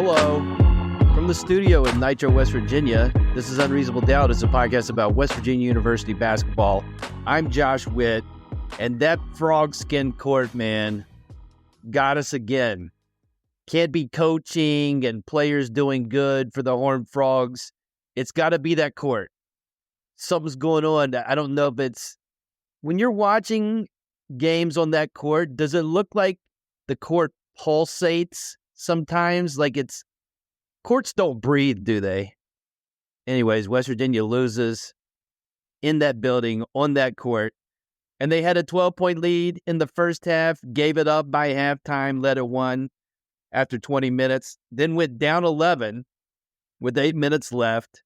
Hello. From the studio in Nitro, West Virginia, this is Unreasonable Doubt. It's a podcast about West Virginia University basketball. I'm Josh Witt, and that frog skin court, man, got us again. Can't be coaching and players doing good for the Horned Frogs. It's got to be that court. Something's going on. I don't know if it's... When you're watching games on that court, does it look like the court pulsates sometimes? Like it's... Courts don't breathe, do they? Anyways, West Virginia loses in that building, on that court. And they had a 12-point lead in the first half, gave it up by halftime, led it 1 after 20 minutes, then went down 11 with 8 minutes left,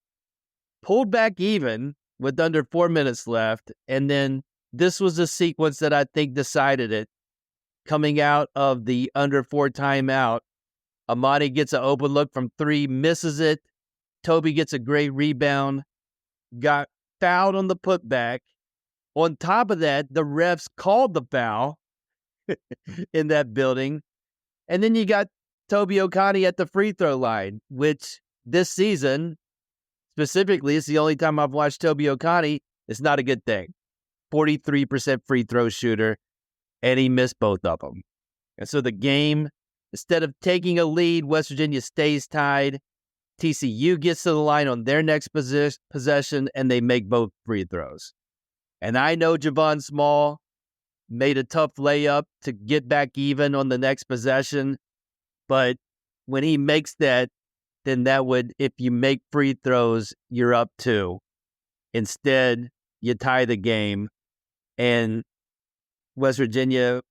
pulled back even with under 4 minutes left, and then this was a sequence that I think decided it. Coming out of the under 4 timeout, Amani gets an open look from 3, misses it. Toby gets a great rebound, got fouled on the putback. On top of that, the refs called the foul in that building. And then you got Toby Okani at the free throw line, which this season, specifically, it's the only time I've watched Toby Okani. It's not a good thing. 43% free throw shooter, and he missed both of them. And so the game, instead of taking a lead, West Virginia stays tied. TCU gets to the line on their next possession, and they make both free throws. And I know Javon Small made a tough layup to get back even on the next possession, but when he makes that, then that would, if you make free throws, you're up 2. Instead, you tie the game, and West Virginia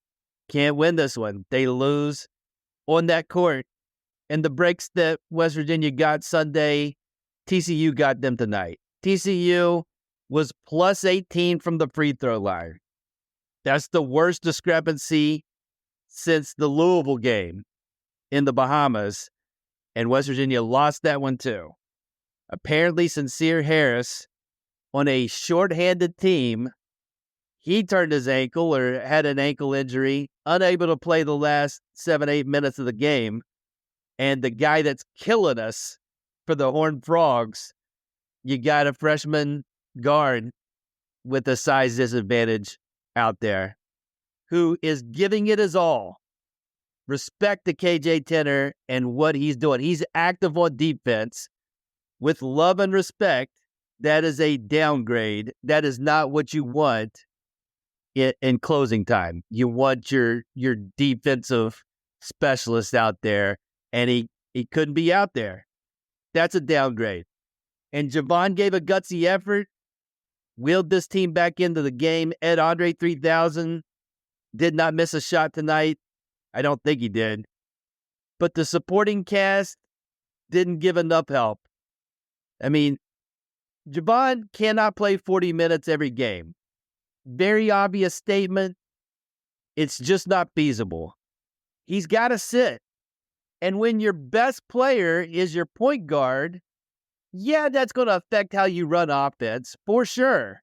can't win this one. They lose on that court. And the breaks that West Virginia got Sunday, TCU got them tonight. TCU was plus 18 from the free throw line. That's the worst discrepancy since the Louisville game in the Bahamas. And West Virginia lost that one too. Apparently, Sincere Harris, on a shorthanded team, he turned his ankle or had an ankle injury, unable to play the last 7-8 minutes of the game. And the guy that's killing us for the Horned Frogs, you got a freshman guard with a size disadvantage out there who is giving it his all. Respect to KJ Tenner and what he's doing. He's active on defense with love and respect. That is a downgrade. That is not what you want in closing time. You want your defensive specialist out there, and he couldn't be out there. That's a downgrade. And Javon gave a gutsy effort, wheeled this team back into the game. Ed Andre 3000 did not miss a shot tonight. I don't think he did. But the supporting cast didn't give enough help. I mean, Javon cannot play 40 minutes every game. Very obvious statement. It's just not feasible. He's got to sit. And when your best player is your point guard, yeah, that's going to affect how you run offense, for sure.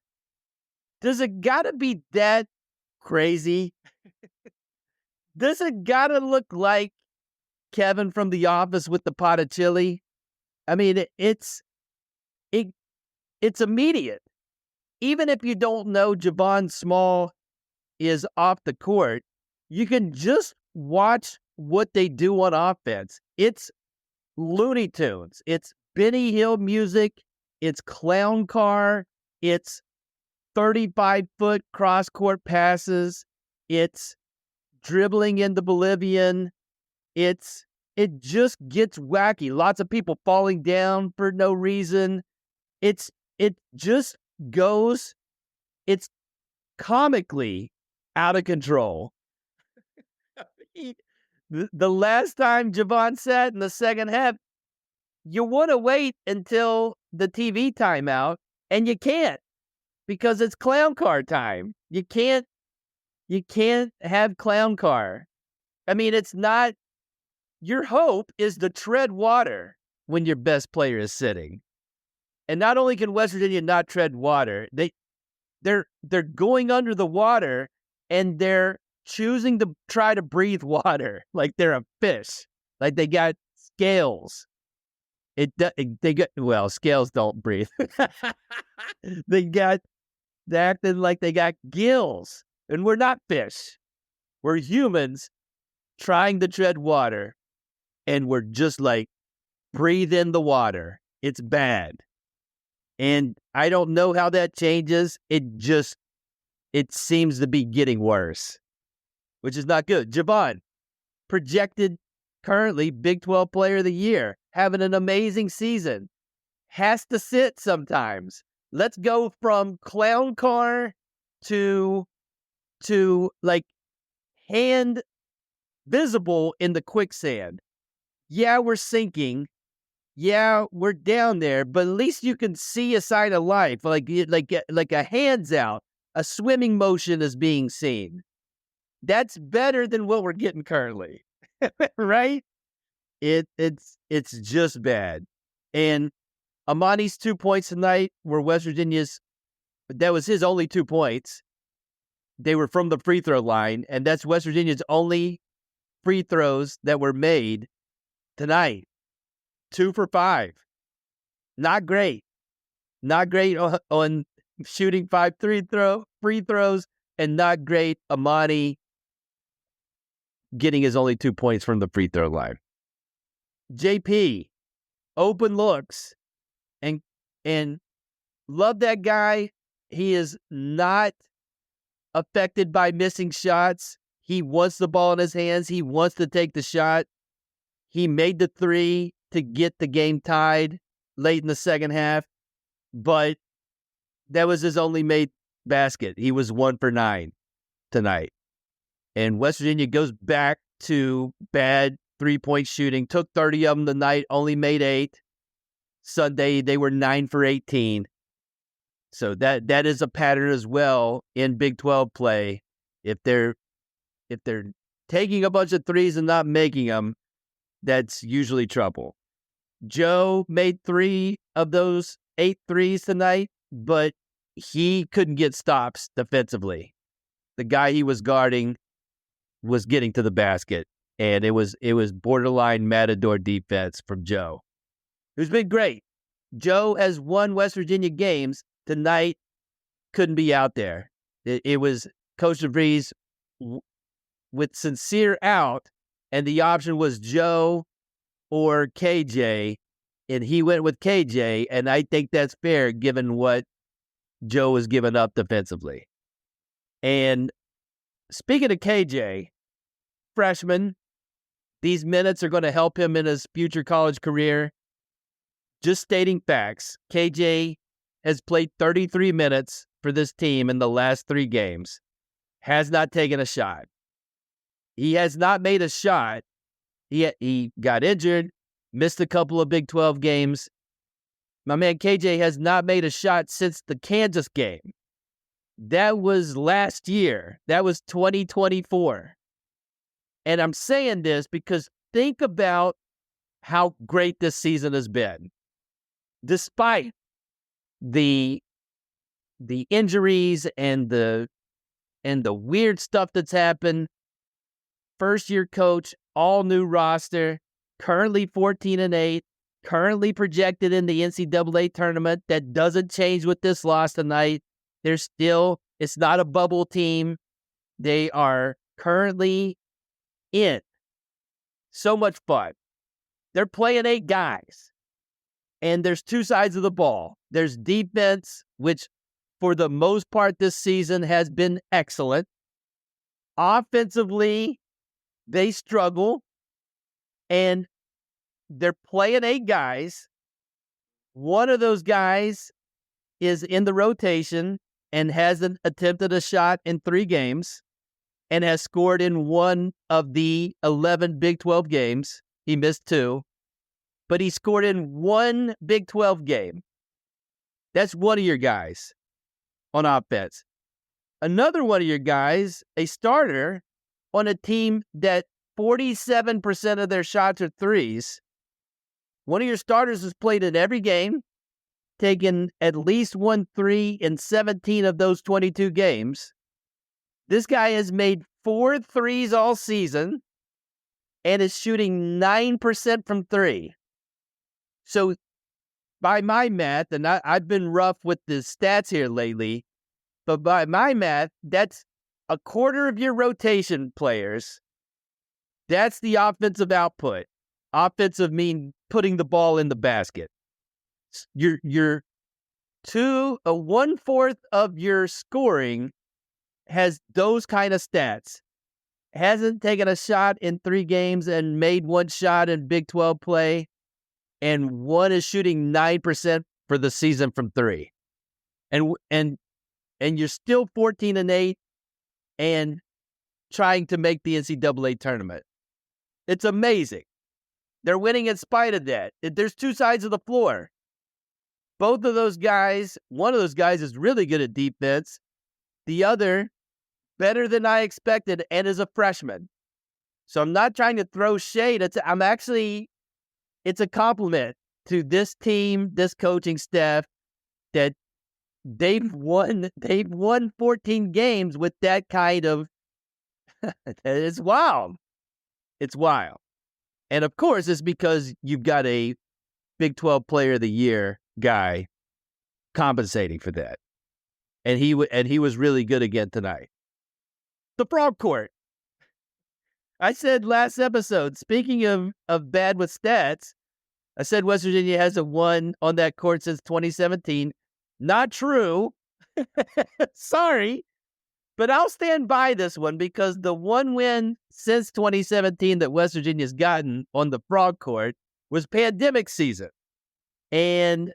Does it got to be that crazy? Does it got to look like Kevin from The Office with the pot of chili? I mean, it's immediate. Even if you don't know Javon Small is off the court, you can just watch what they do on offense. It's Looney Tunes. It's Benny Hill music. It's clown car. It's 35-foot cross-court passes. It's dribbling into Bolivian. It just gets wacky. Lots of people falling down for no reason. It just goes. It's comically out of control. The last time Javon sat in the second half, you want to wait until the TV timeout, and you can't because it's clown car time. You can't have clown car. I mean, it's not. Your hope is to tread water when your best player is sitting. And not only can West Virginia not tread water, they're going under the water and they're choosing to try to breathe water like they're a fish. Like they got scales. Scales don't breathe. They're acting like they got gills, and we're not fish. We're humans trying to tread water, and we're just like, breathe in the water. It's bad. And I don't know how that changes. It seems to be getting worse, which is not good. Javon, projected currently Big 12 Player of the Year, having an amazing season, has to sit sometimes. Let's go from clown car to like hand visible in the quicksand. Yeah, we're sinking. Yeah, we're down there, but at least you can see a sign of life, like a hands out, a swimming motion is being seen. That's better than what we're getting currently, right? It's just bad. And Amani's 2 points tonight were West Virginia's. That was his only 2 points. They were from the free throw line, and that's West Virginia's only free throws that were made tonight. 2 for 5. Not great. Not great on shooting 5 free throws, and not great Amani getting his only 2 points from the free throw line. JP, open looks, and love that guy. He is not affected by missing shots. He wants the ball in his hands. He wants to take the shot. He made the 3 to get the game tied late in the second half, but that was his only made basket. He was 1 for 9 tonight. And West Virginia goes back to bad 3-point shooting. Took 30 of them tonight, only made 8. Sunday, they were 9 for 18. So that is a pattern as well in Big 12 play. If they're taking a bunch of threes and not making them, that's usually trouble. Joe made 3 of those 8 threes tonight, but he couldn't get stops defensively. The guy he was guarding was getting to the basket, and it was borderline matador defense from Joe, who's been great. Joe has won West Virginia games. Tonight, couldn't be out there. It was Coach DeVries with Sincere out, and the option was Joe or KJ, and he went with KJ, and I think that's fair given what Joe has given up defensively. And speaking of KJ, freshman, these minutes are going to help him in his future college career. Just stating facts, KJ has played 33 minutes for this team in the last 3 games, has not taken a shot. He has not made a shot. He got injured, missed a couple of Big 12 games. My man KJ has not made a shot since the Kansas game. That was last year. That was 2024. And I'm saying this because think about how great this season has been. Despite the injuries and the weird stuff that's happened, first-year coach, all new roster, currently 14-8, currently projected in the NCAA tournament. That doesn't change with this loss tonight. It's not a bubble team. They are currently in. So much fun. They're playing 8 guys. And there's 2 sides of the ball. There's defense, which for the most part this season has been excellent. Offensively, they struggle. And they're playing 8 guys. One of those guys is in the rotation and hasn't attempted a shot in 3 games and has scored in 1 of the 11 Big 12 games. He missed 2. But he scored in 1 Big 12 game. That's one of your guys on offense. Another one of your guys, a starter on a team that 47% of their shots are threes. One of your starters has played in every game, taken at least 1 3 in 17 of those 22 games. This guy has made 4 threes all season. and is shooting 9% from three. So by my math, and I've been rough with the stats here lately, but by my math, that's a quarter of your rotation players. That's the offensive output. Offensive mean putting the ball in the basket. You're 1/4 of your scoring has those kind of stats. Hasn't taken a shot in 3 games and made one shot in Big 12 play, and one is shooting 9% for the season from three. And you're still 14-8 and trying to make the NCAA tournament. It's amazing. They're winning in spite of that. There's two sides of the floor. Both of those guys, one of those guys is really good at defense. The other, better than I expected, and is a freshman. So I'm not trying to throw shade. It's a compliment to this team, this coaching staff, that they've won 14 games with that kind of. It's wild. It's wild. And of course, it's because you've got a Big 12 Player of the Year guy compensating for that. And he was really good again tonight. The Frog Court. I said last episode, speaking of bad with stats, I said West Virginia hasn't won on that court since 2017. Not true. Sorry. But I'll stand by this one because the one win since 2017 that West Virginia's gotten on the Frog Court was pandemic season. And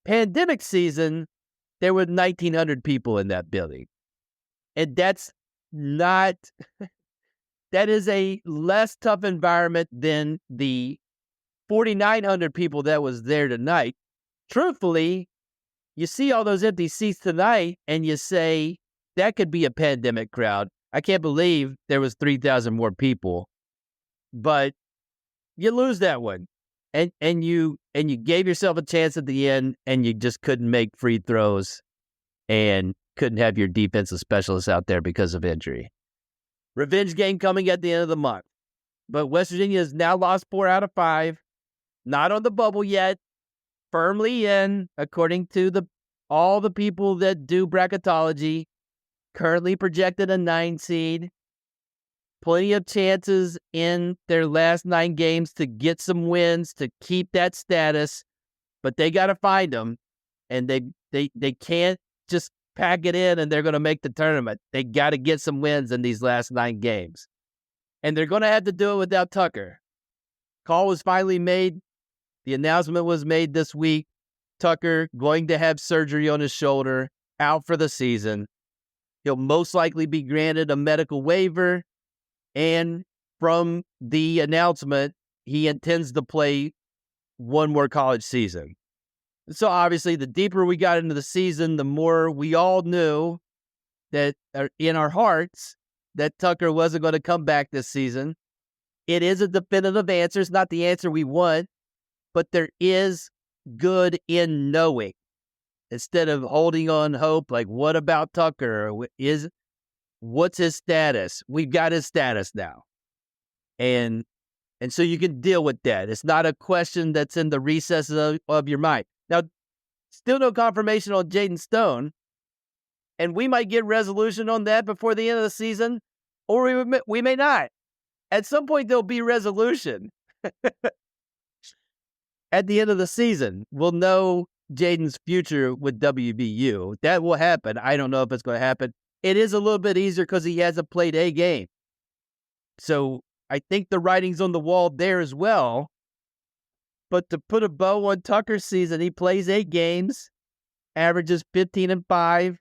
pandemic season, there were 1,900 people in that building. And that is a less tough environment than the 4,900 people that was there tonight. Truthfully, you see all those empty seats tonight and you say, that could be a pandemic crowd. I can't believe there was 3,000 more people. But you lose that one. And you gave yourself a chance at the end, and you just couldn't make free throws and couldn't have your defensive specialists out there because of injury. Revenge game coming at the end of the month. But West Virginia has now lost 4 out of 5. Not on the bubble yet. Firmly in, according to all the people that do bracketology. Currently projected a 9 seed. Plenty of chances in their last 9 games to get some wins, to keep that status. But they got to find them. And they can't just pack it in and they're going to make the tournament. They got to get some wins in these last 9 games. And they're going to have to do it without Tucker. Call was finally made. The announcement was made this week. Tucker going to have surgery on his shoulder, out for the season. He'll most likely be granted a medical waiver. And from the announcement, he intends to play one more college season. So obviously, the deeper we got into the season, the more we all knew that in our hearts that Tucker wasn't going to come back this season. It is a definitive answer. It's not the answer we want, but there is good in knowing. Instead of holding on hope, like, what about Tucker? What's his status? We've got his status now. And so you can deal with that. It's not a question that's in the recesses of your mind. Now, still no confirmation on Jaden Stone. And we might get resolution on that before the end of the season, or we may not. At some point, there'll be resolution. At the end of the season, we'll know Jaden's future with WVU. That will happen. I don't know if it's going to happen. It is a little bit easier because he hasn't played a game. So I think the writing's on the wall there as well. But to put a bow on Tucker's season, he plays 8 games, averages 15 and 5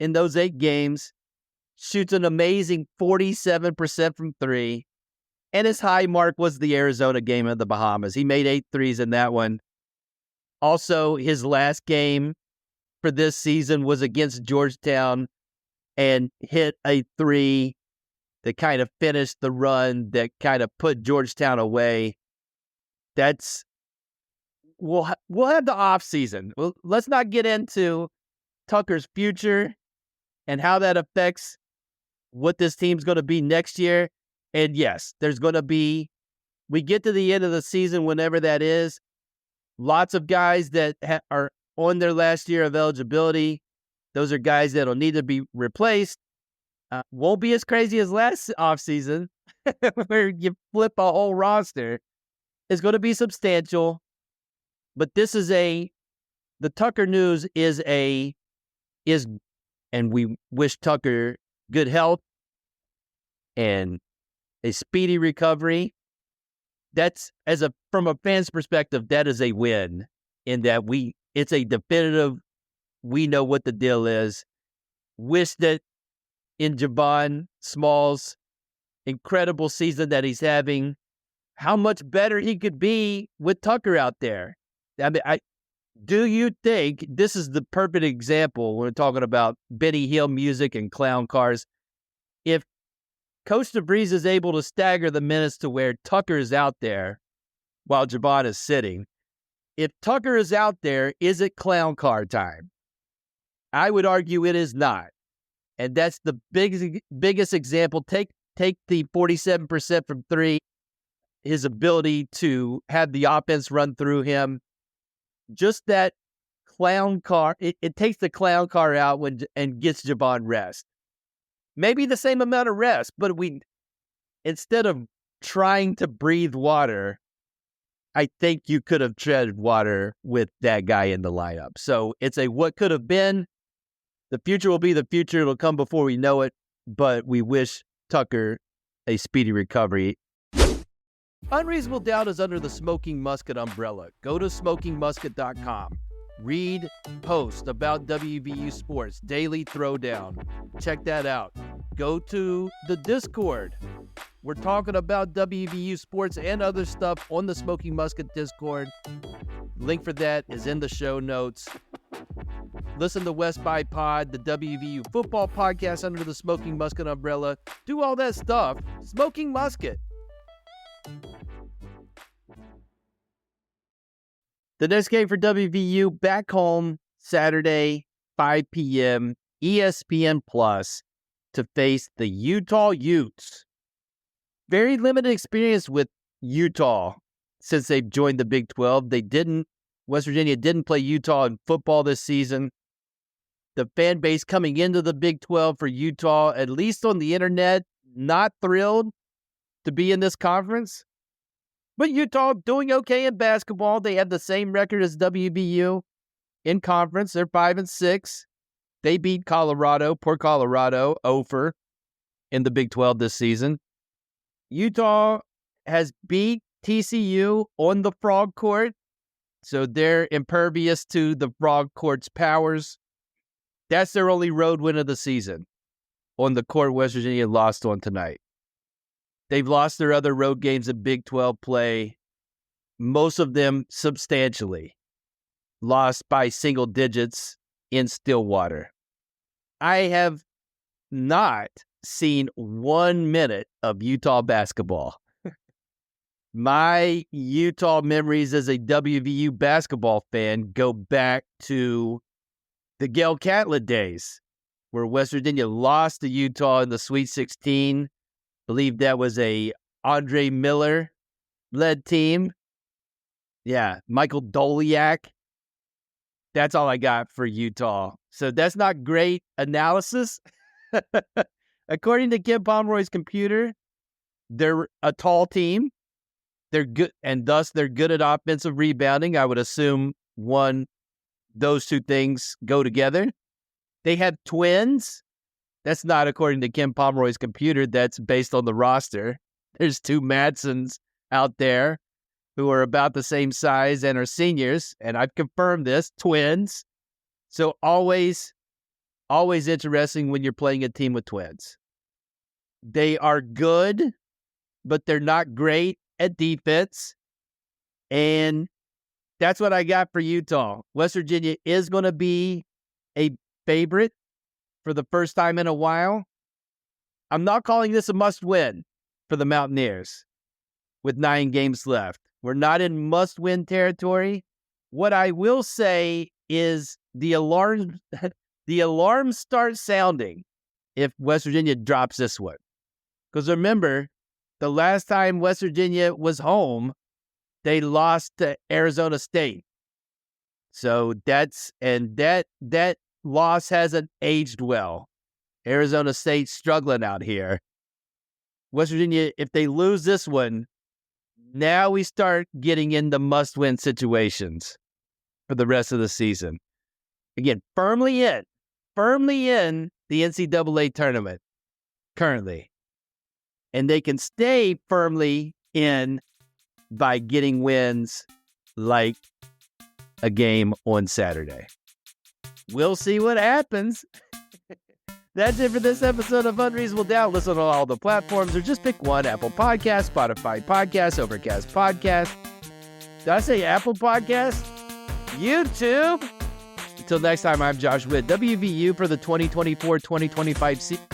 in those 8 games, shoots an amazing 47% from 3. And his high mark was the Arizona game in the Bahamas. He made 8 threes in that one. Also, his last game for this season was against Georgetown and hit a 3 that kind of finished the run that kind of put Georgetown away. We'll have the off season. Well, let's not get into Tucker's future and how that affects what this team's going to be next year. And yes, there's going to be, we get to the end of the season, whenever that is, lots of guys that are on their last year of eligibility. Those are guys that'll need to be replaced. Won't be as crazy as last offseason where you flip a whole roster. It's going to be substantial. But this is the Tucker news is, and we wish Tucker good health and a speedy recovery. That's, from a fan's perspective, that is a win in that it's a definitive, we know what the deal is. Wish that in Javon Small's incredible season that he's having, how much better he could be with Tucker out there. I mean, do you think this is the perfect example when we're talking about Benny Hill music and clown cars? If Coach DeVries is able to stagger the minutes to where Tucker is out there while Javon is sitting, if Tucker is out there, is it clown car time? I would argue it is not. And that's the biggest example. Take the 47% from three, his ability to have the offense run through him. Just that clown car, it takes the clown car out and gets Javon rest. Maybe the same amount of rest, but instead of trying to breathe water, I think you could have treaded water with that guy in the lineup. So it's what could have been. The future will be the future. It'll come before we know it, but we wish Tucker a speedy recovery. Unreasonable Doubt is under the Smoking Musket umbrella. Go to smokingmusket.com. Read posts about WVU sports, daily throwdown. Check that out. Go to the Discord. We're talking about WVU sports and other stuff on the Smoking Musket Discord. Link for that is in the show notes. Listen to West by Pod, the WVU football podcast under the Smoking Musket umbrella. Do all that stuff. Smoking Musket. The next game for WVU, back home Saturday, 5 p.m., ESPN Plus, to face the Utah Utes. Very limited experience with Utah since they've joined the Big 12. West Virginia didn't play Utah in football this season. The fan base coming into the Big 12 for Utah, at least on the internet, not thrilled to be in this conference. But Utah doing okay in basketball. They have the same record as WVU in conference. They're 5-6. They beat Colorado, poor Colorado, over in the Big 12 this season. Utah has beat TCU on the Frog Court, so they're impervious to the Frog Court's powers. That's their only road win of the season on the court West Virginia lost on tonight. They've lost their other road games in Big 12 play, most of them substantially. Lost by single digits in Stillwater. I have not seen 1 minute of Utah basketball. My Utah memories as a WVU basketball fan go back to the Gail Catlett days, where West Virginia lost to Utah in the Sweet 16. I believe that was a Andre Miller-led team. Yeah, Michael Doliak. That's all I got for Utah. So that's not great analysis. According to Ken Pomeroy's computer, they're a tall team. They're good, and thus they're good at offensive rebounding. I would assume those two things go together. They have twins. That's not according to Ken Pomeroy's computer. That's based on the roster. There's two Madsons out there who are about the same size and are seniors, and I've confirmed this, twins. So always interesting when you're playing a team with twins. They are good, but they're not great at defense. And that's what I got for Utah. West Virginia is going to be a favorite for the first time in a while. I'm not calling this a must-win for the Mountaineers with 9 games left. We're not in must-win territory. What I will say is the alarms start sounding if West Virginia drops this one. Because remember, The last time West Virginia was home, they lost to Arizona State. So that loss hasn't aged well. Arizona State struggling out here. West Virginia, if they lose this one, now we start getting into must-win situations for the rest of the season. Again, firmly in the NCAA tournament currently. And they can stay firmly in by getting wins like a game on Saturday. We'll see what happens. That's it for this episode of Unreasonable Doubt. Listen on all the platforms or just pick one: Apple Podcast, Spotify Podcast, Overcast Podcast. Did I say Apple Podcast? YouTube? Until next time, I'm Josh Witt, WVU for the 2024-2025 season.